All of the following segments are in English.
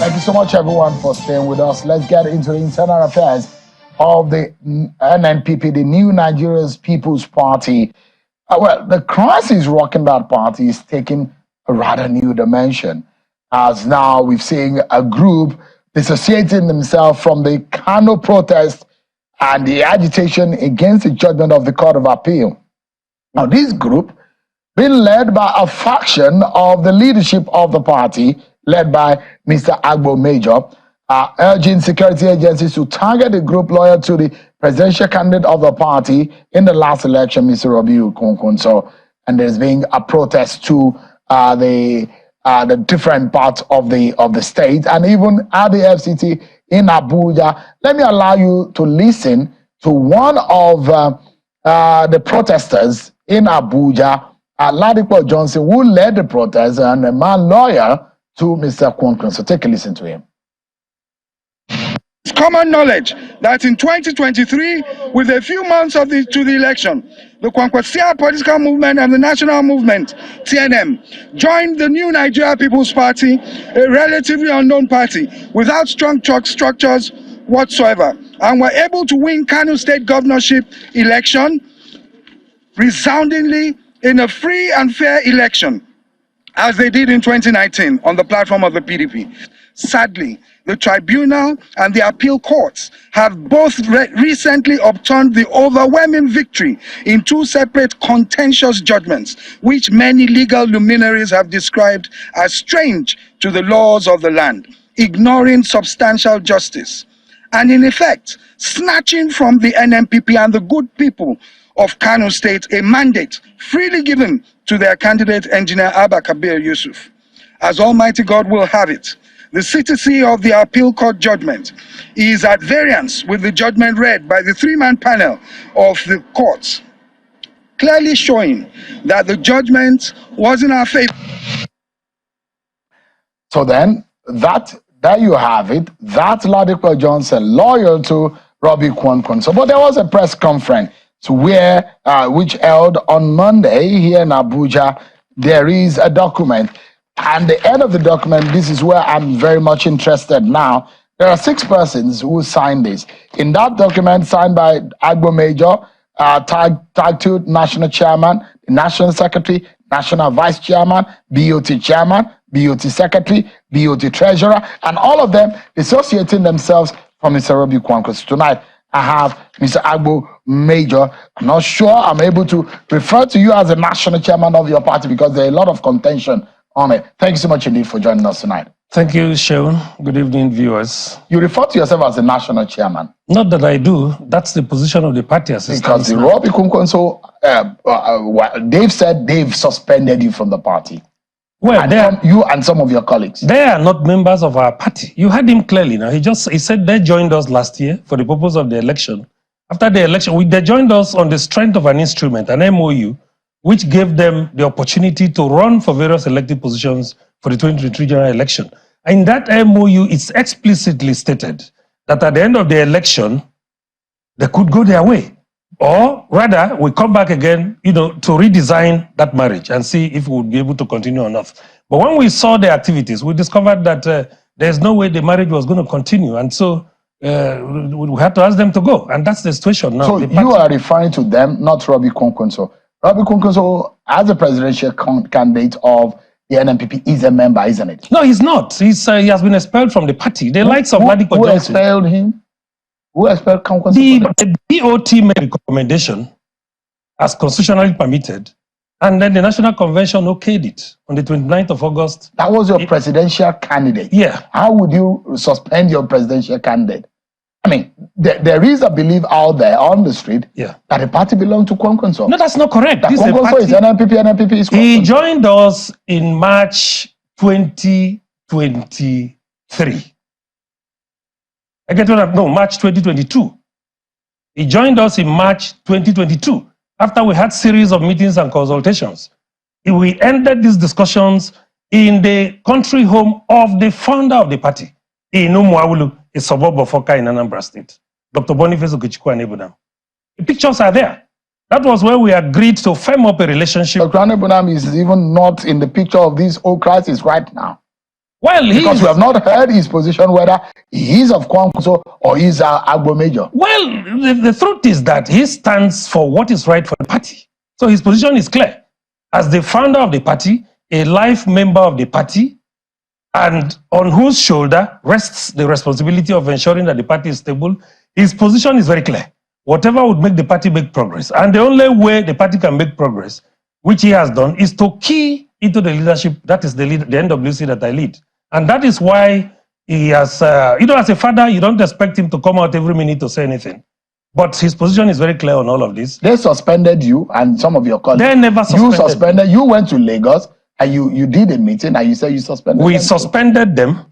Thank you so much, everyone, for staying with us. Let's get into the internal affairs of the NNPP, the New Nigeria's People's Party. Well, the crisis rocking that party is taking a rather new dimension, as now we've seen a group dissociating themselves from the Kano protest and the agitation against the judgment of the Court of Appeal. Now, this group, being led by a faction of the leadership of the party, led by Mr. Agbo Major, urging security agencies to target the group loyal to the presidential candidate of the party in the last election, Mr. Kwankwaso. And there's been a protest to the different parts of the state, and even at the FCT in Abuja. Let me allow you to listen to one of the protesters in Abuja, Ladipo Johnson, who led the protest and a man loyal to Mr. Kwankwaso. So take a listen to him. It's common knowledge that in 2023, with a few months to the election, the Kwankwaso political movement and the national movement, TNM, joined the New Nigeria People's Party, a relatively unknown party, without strong structures whatsoever, and were able to win Kano State governorship election resoundingly in a free and fair election, as they did in 2019 on the platform of the PDP. Sadly, the tribunal and the appeal courts have both recently obtained the overwhelming victory in two separate contentious judgments, which many legal luminaries have described as strange to the laws of the land, ignoring substantial justice, and in effect, snatching from the NNPP and the good people of Kano State a mandate freely given to their candidate, Engineer Abba Kabir Yusuf. As Almighty God will have it, the CTC of the appeal court judgment is at variance with the judgment read by the three-man panel of the courts, clearly showing that the judgment was in our favor. So then, there you have it. That's Ladipo Johnson, loyal to Robbie Kwankwaso. But there was a press conference which held on Monday here in Abuja. There is a document, and the end of the document, this is where I'm very much interested now. There are 6 persons who signed this. In that document, signed by Agbo Major, Tag 2 National Chairman, National Secretary, National Vice Chairman, BOT Chairman, BOT Secretary, BOT Treasurer, and all of them dissociating themselves from Mr. Robbie Kwankwaso. Tonight, I have Mr. Agbo Major. I'm not sure I'm able to refer to you as a national chairman of your party because there are a lot of contention on it. Thank you so much indeed for joining us tonight. Thank you, Sean. Good evening, viewers. You refer to yourself as a national chairman. Not that I do. That's the position of the party assistant. Because the Robbie Kwankwaso, they've said they've suspended you from the party. Well, you and some of your colleagues. They are not members of our party. You heard him clearly now. He said they joined us last year for the purpose of the election. After the election, they joined us on the strength of an instrument, an MOU, which gave them the opportunity to run for various elected positions for the 2023 general election. In that MOU, it's explicitly stated that at the end of the election, they could go their way. Or rather, we come back again, to redesign that marriage and see if we would be able to continue or not. But when we saw the activities, we discovered that there's no way the marriage was going to continue. And so we had to ask them to go. And that's the situation now. So you are referring to them, not Robbie Kwankwaso. Robbie Kwankwaso, as a presidential candidate of the NNPP, is a member, isn't it? No, he's not. He has been expelled from the party. The likes of Ladipo Johnson. Who expelled him? Who expelled Kwankwaso? The BOT made a recommendation as constitutionally permitted, and then the National Convention okayed it on the 29th of August. That was your presidential candidate? Yeah. How would you suspend your presidential candidate? I mean, there is a belief out there on the street that the party belonged to Kwankwaso. No, that's not correct. That Kwankwaso is NNPP, NNPP is Kwankwaso. He joined us in March 2023. March 2022. He joined us in March 2022 after we had series of meetings and consultations. We ended these discussions in the country home of the founder of the party, in Umuawulu, a suburb of Oka in Anambra State, Dr. Boniface Okechukwu Anebunam. The pictures are there. That was where we agreed to firm up a relationship. Dr. Anebunam is even not in the picture of this whole crisis right now. Well, because we have not heard his position whether he is of Kwankwaso or he is Agbo Major. Well, the truth is that he stands for what is right for the party. So his position is clear. As the founder of the party, a life member of the party, and on whose shoulder rests the responsibility of ensuring that the party is stable, his position is very clear. Whatever would make the party make progress. And the only way the party can make progress, which he has done, is to key into the leadership. That is the NWC that I lead. And that is why he has, as a father, you don't expect him to come out every minute to say anything. But his position is very clear on all of this. They suspended you and some of your colleagues. They never suspended. You suspended. You went to Lagos and you did a meeting and you said you suspended We them. suspended them.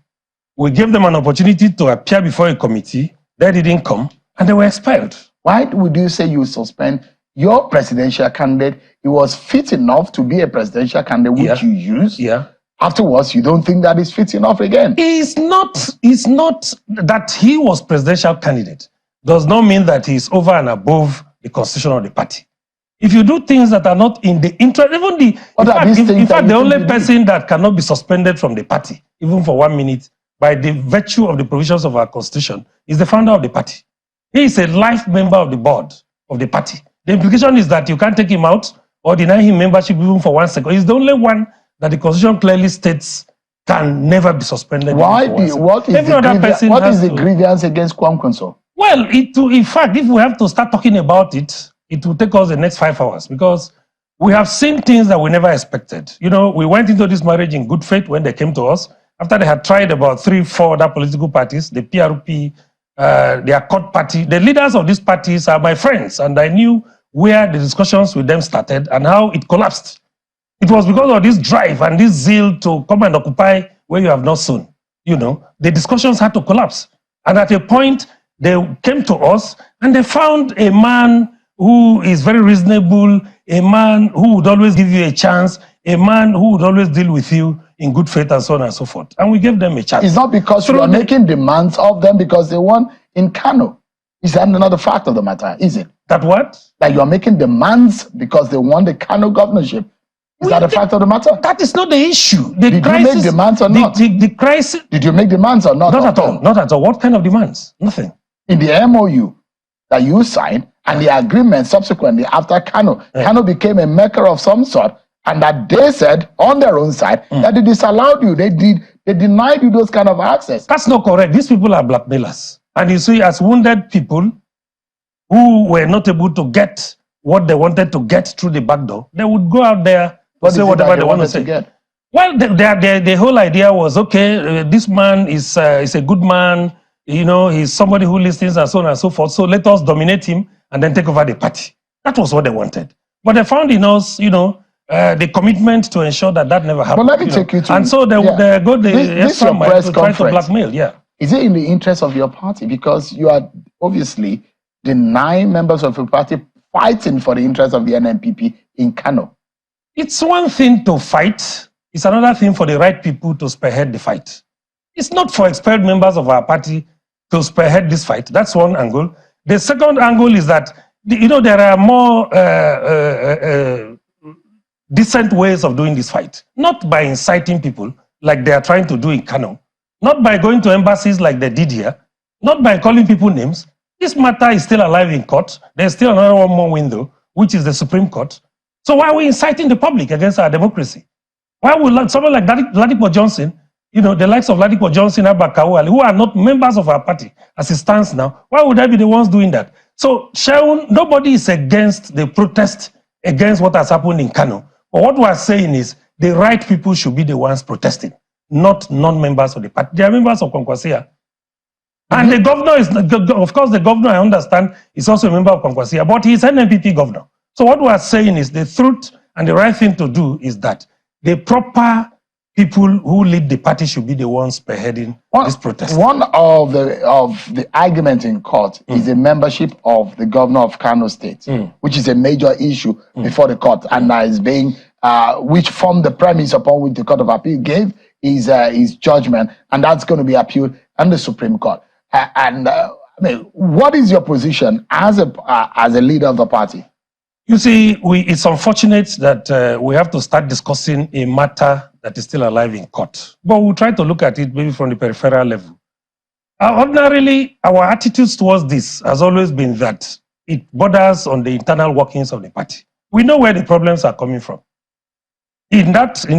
We gave them an opportunity to appear before a committee. They didn't come and they were expelled. Why would you say you suspend your presidential candidate? He was fit enough to be a presidential candidate, which you used. Yeah. Afterwards, you don't think that is fit enough again? It's not that he was presidential candidate. Does not mean that he's over and above the constitution of the party. If you do things that are not in the interest, even the in fact, the only person that cannot be suspended from the party, even for 1 minute, by the virtue of the provisions of our constitution, is the founder of the party. He is a life member of the board of the party. The implication is that you can't take him out or deny him membership even for 1 second. He's the only one that the constitution clearly states can never be suspended. What is the grievance against Kwankwaso? Well, in fact, if we have to start talking about it, it will take us the next 5 hours because we have seen things that we never expected. You know, we went into this marriage in good faith when they came to us. After they had tried about 3-4 other political parties, the PRP, the Accord Party, the leaders of these parties are my friends, and I knew where the discussions with them started and how it collapsed. It was because of this drive and this zeal to come and occupy where you have not sown. You know, the discussions had to collapse. And at a point, they came to us and they found a man who is very reasonable, a man who would always give you a chance, a man who would always deal with you in good faith and so on and so forth. And we gave them a chance. It's not because you are making demands of them because they won in Kano. Is that another fact of the matter, is it? That what? That you are making demands because they won the Kano governorship. Is that a fact of the matter? That is not the issue. Did you make demands or not? The crisis. Did you make demands or not? Not at all. Not at all. What kind of demands? Nothing. In the MOU that you signed and the agreement subsequently after Kano, Kano became a maker of some sort, and that they said on their own side that they disallowed you. They denied you those kind of access. That's not correct. These people are blackmailers. And you see, as wounded people who were not able to get what they wanted to get through the back door, they would go out there to say whatever they want to say. Well, the whole idea was, okay, this man is a good man, you know, he's somebody who listens and so on and so forth, so let us dominate him and then take over the party. That was what they wanted. But they found in us, you know, the commitment to ensure that that never happened. But let me take you to... And so they would go the extra mile to try to blackmail, Is it in the interest of your party? Because you are obviously denying members of your party fighting for the interest of the NNPP in Kano. It's one thing to fight. It's another thing for the right people to spearhead the fight. It's not for expelled members of our party to spearhead this fight. That's one angle. The second angle is that, you know, there are more decent ways of doing this fight. Not by inciting people like they are trying to do in Kano. Not by going to embassies like they did here. Not by calling people names. This matter is still alive in court. There's still another one more window, which is the Supreme Court. So why are we inciting the public against our democracy? Why would someone like Ladipo Johnson, you know, the likes of Ladipo Johnson, Abba Kawali, who are not members of our party as it stands now, why would they be the ones doing that? So, Shaun, nobody is against the protest against what has happened in Kano. But what we are saying is the right people should be the ones protesting, not non-members of the party. They are members of Kwankwaso. And the governor is, of course, the governor, I understand, is also a member of Kwankwaso, but he is an NNPP governor. So what we are saying is the truth and the right thing to do is that the proper people who lead the party should be the ones spearheading this protest. One of the arguments in court is the membership of the governor of Kano State, which is a major issue before the court, and is being which formed the premise upon which the Court of Appeal gave his judgment, and that's going to be appealed in the Supreme Court. I mean, what is your position as a leader of the party? You see, it's unfortunate that we have to start discussing a matter that is still alive in court. But we'll try to look at it maybe from the peripheral level. Ordinarily, our attitudes towards this has always been that it borders on the internal workings of the party. We know where the problems are coming from. In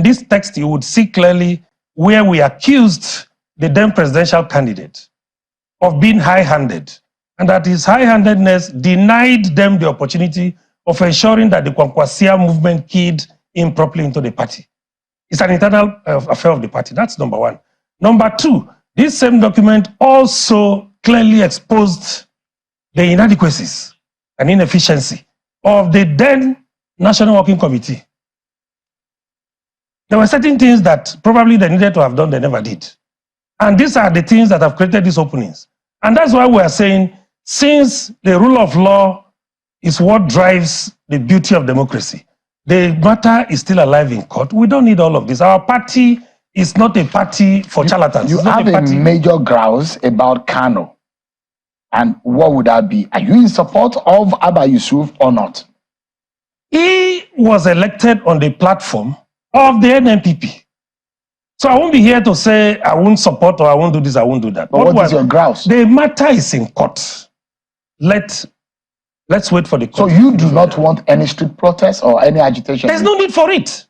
this text, you would see clearly where we accused the then presidential candidate of being high-handed, and that his high-handedness denied them the opportunity of ensuring that the Kwankwaso movement keyed in properly into the party. It's an internal affair of the party. That's number one. Number two, this same document also clearly exposed the inadequacies and inefficiency of the then National Working Committee. There were certain things that probably they needed to have done, they never did. And these are the things that have created these openings. And that's why we are saying, since the rule of law is what drives the beauty of democracy, the matter is still alive in court. We don't need all of this. Our party is not a party for charlatans. You have a major grouse about Kano. And what would that be? Are you in support of Abba Yusuf or not? He was elected on the platform of the NNPP. So I won't be here to say I won't support or I won't do this, I won't do that. But what is your grouse? The matter is in court. Let's wait for the court. So you do not want any street protest or any agitation? There's no need for it.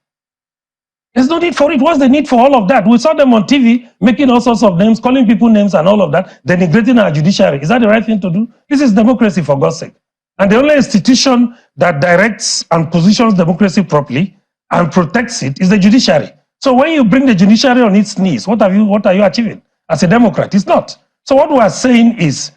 There's no need for it. What's the need for all of that? We saw them on TV making all sorts of names, calling people names and all of that, denigrating our judiciary. Is that the right thing to do? This is democracy, for God's sake. And the only institution that directs and positions democracy properly and protects it is the judiciary. So when you bring the judiciary on its knees, what are you achieving as a Democrat? It's not. So what we are saying is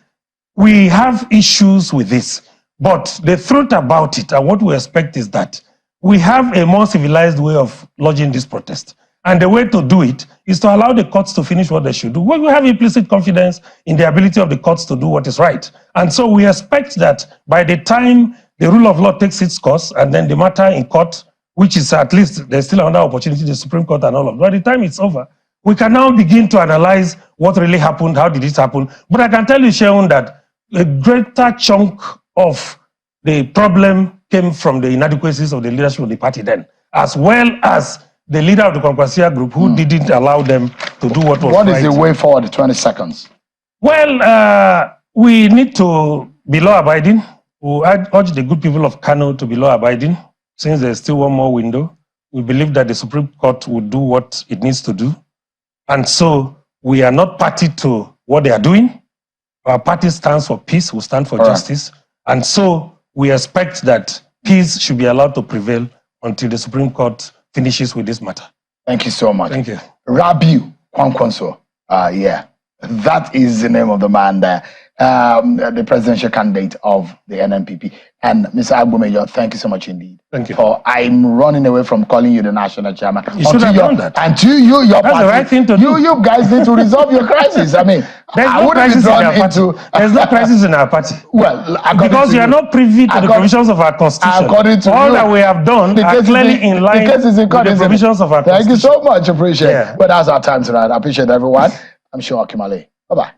we have issues with this, but the truth about it and what we expect is that we have a more civilized way of lodging this protest. And the way to do it is to allow the courts to finish what they should do. We have implicit confidence in the ability of the courts to do what is right. And so we expect that by the time the rule of law takes its course and then the matter in court, which is at least there's still another opportunity, the Supreme Court and all of that, by the time it's over, we can now begin to analyze what really happened, how did it happen. But I can tell you, Sheon, that a greater chunk of the problem came from the inadequacies of the leadership of the party then, as well as the leader of the Kwankwaso group who didn't allow them to do what was right. What is the way forward, 20 seconds? Well, we need to be law-abiding. We urge the good people of Kano to be law-abiding. Since there's still one more window, we believe that the Supreme Court will do what it needs to do. And so we are not party to what they are doing. Our party stands for peace, we stand for justice. And so we expect that peace should be allowed to prevail until the Supreme Court finishes with this matter. Thank you so much. Thank you. Rabiu Kwankwaso. Yeah, that is the name of the man there, the presidential candidate of the NNPP. And Mr. Agbo, thank you so much indeed. Thank you. I'm running away from calling you the national chairman. You should have done that. Until your That's party, the right thing to do. You guys need to resolve your crisis. I mean, I wouldn't be drawn into... There's no crisis in our party. Well, because you are not privy to the provisions of our constitution. According to all that we have done are clearly in line with the provisions of our constitution. Thank you so much. Appreciate it. But that's our time tonight. I appreciate everyone. I'm sure Akimale. Bye-bye.